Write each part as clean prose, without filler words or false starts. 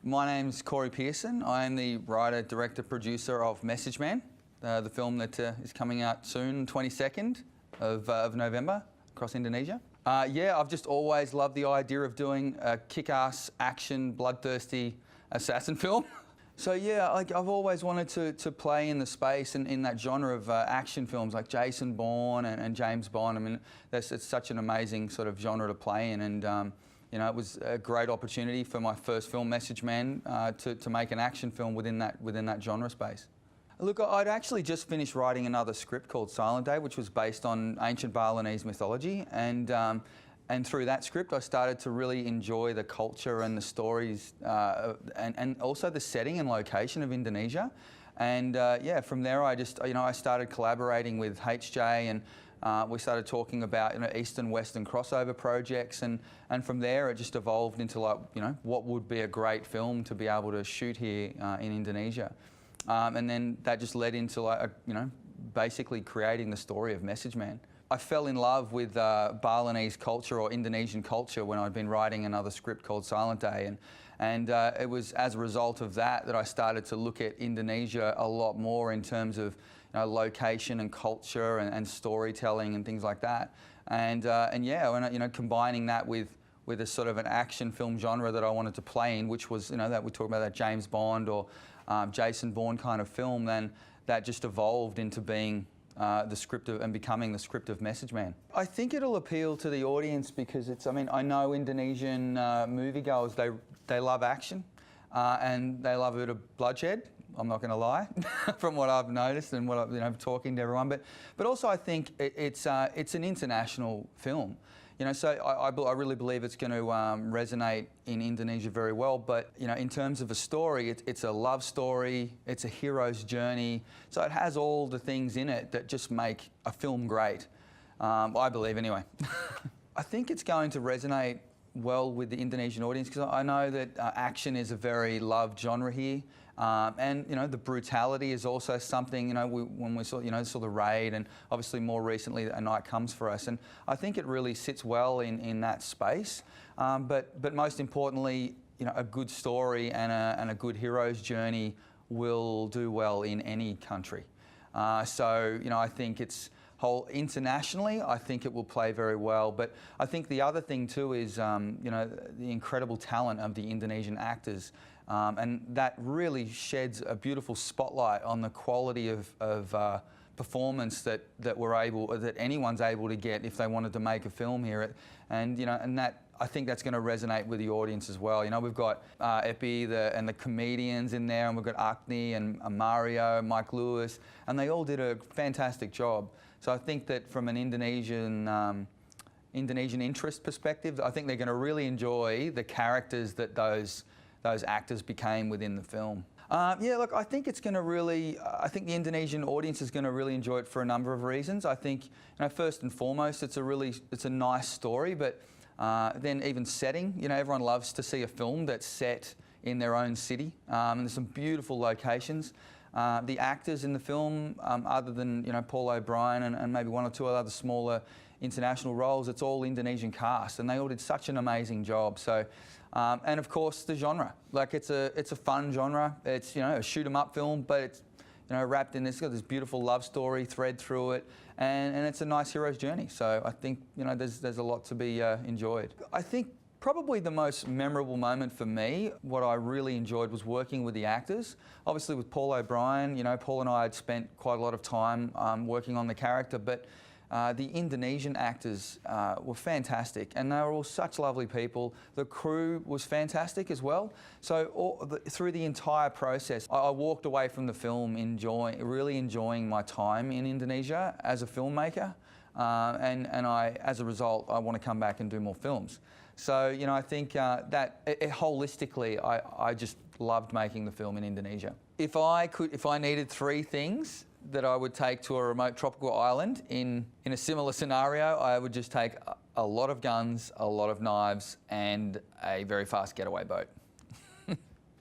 My name's Corey Pearson. I am the writer, director, producer of Message Man, the film that is coming out soon, 22nd of November, across Indonesia. Yeah, I've just always loved the idea of doing a kick-ass, action, bloodthirsty assassin film. So yeah, I've always wanted to play in the space and in that genre of action films like Jason Bourne and James Bond. I mean, it's such an amazing sort of genre to play in, and you know, it was a great opportunity for my first film, Message Man, to make an action film within that genre space. Look, I'd actually just finished writing another script called Silent Day, which was based on ancient Balinese mythology, and through that script I started to really enjoy the culture and the stories, and also the setting and location of Indonesia. And yeah, from there I started collaborating with HJ, and we started talking about East and Western crossover projects, and from there it just evolved into what would be a great film to be able to shoot here in Indonesia. And then that just led into basically creating the story of Message Man. I fell in love with Balinese culture or Indonesian culture when I'd been writing another script called Silent Day, and it was as a result of that I started to look at Indonesia a lot more in terms of location and culture and storytelling and things like that. And yeah, when combining that with a sort of an action film genre that I wanted to play in, which was that we talk about that James Bond or Jason Bourne kind of film, then that just evolved into being the script and becoming the script of Message Man. I think it'll appeal to the audience because I know Indonesian moviegoers, they love action and they love a bit of bloodshed. I'm not going to lie, from what I've noticed and what I've talking to everyone. But also I think it's an international film. So I really believe it's going to resonate in Indonesia very well. But in terms of a story, it's a love story, it's a hero's journey. So it has all the things in it that just make a film great. I believe anyway. I think it's going to resonate well with the Indonesian audience because I know that action is a very loved genre here. And the brutality is also something when we saw the Raid, and obviously more recently A Night Comes for Us, and I think it really sits well in that space. But most importantly, a good story and a good hero's journey will do well in any country. So I think it's internationally, I think it will play very well. But I think the other thing too is the incredible talent of the Indonesian actors. And that really sheds a beautiful spotlight on the quality of performance that anyone's able to get if they wanted to make a film here. And that I think that's going to resonate with the audience as well. We've got Epi and the comedians in there, and we've got Agni and Mario, Mike Lewis, and they all did a fantastic job. So I think that from an Indonesian interest perspective, I think they're going to really enjoy the characters that those actors became within the film. Yeah, look, I think it's going to really. I think the Indonesian audience is going to really enjoy it for a number of reasons. I think, first and foremost, it's a nice story, but then even setting. Everyone loves to see a film that's set in their own city, and there's some beautiful locations. The actors in the film, other than Paul O'Brien and maybe one or two other smaller international roles, it's all Indonesian cast, and they all did such an amazing job. So, and of course the genre, it's a fun genre. It's a shoot 'em up film, but it's wrapped in this, got this beautiful love story thread through it, and it's a nice hero's journey. So I think there's a lot to be enjoyed. I think probably the most memorable moment for me, what I really enjoyed, was working with the actors. Obviously with Paul O'Brien, Paul and I had spent quite a lot of time working on the character, but the Indonesian actors were fantastic, and they were all such lovely people. The crew was fantastic as well. So through the entire process, I walked away from the film really enjoying my time in Indonesia as a filmmaker, and as a result, I want to come back and do more films. So I think that holistically, I just loved making the film in Indonesia. If I needed three things that I would take to a remote tropical island in a similar scenario, I would just take a lot of guns, a lot of knives, and a very fast getaway boat.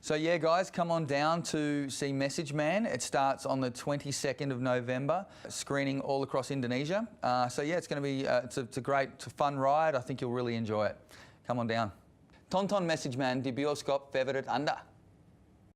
So yeah, guys, come on down to see Message Man. It starts on the 22nd of November, screening all across Indonesia. So yeah, it's going to be it's a great, fun ride. I think you'll really enjoy it. Come on down. Tonton Message Man di bioskop favorit Anda.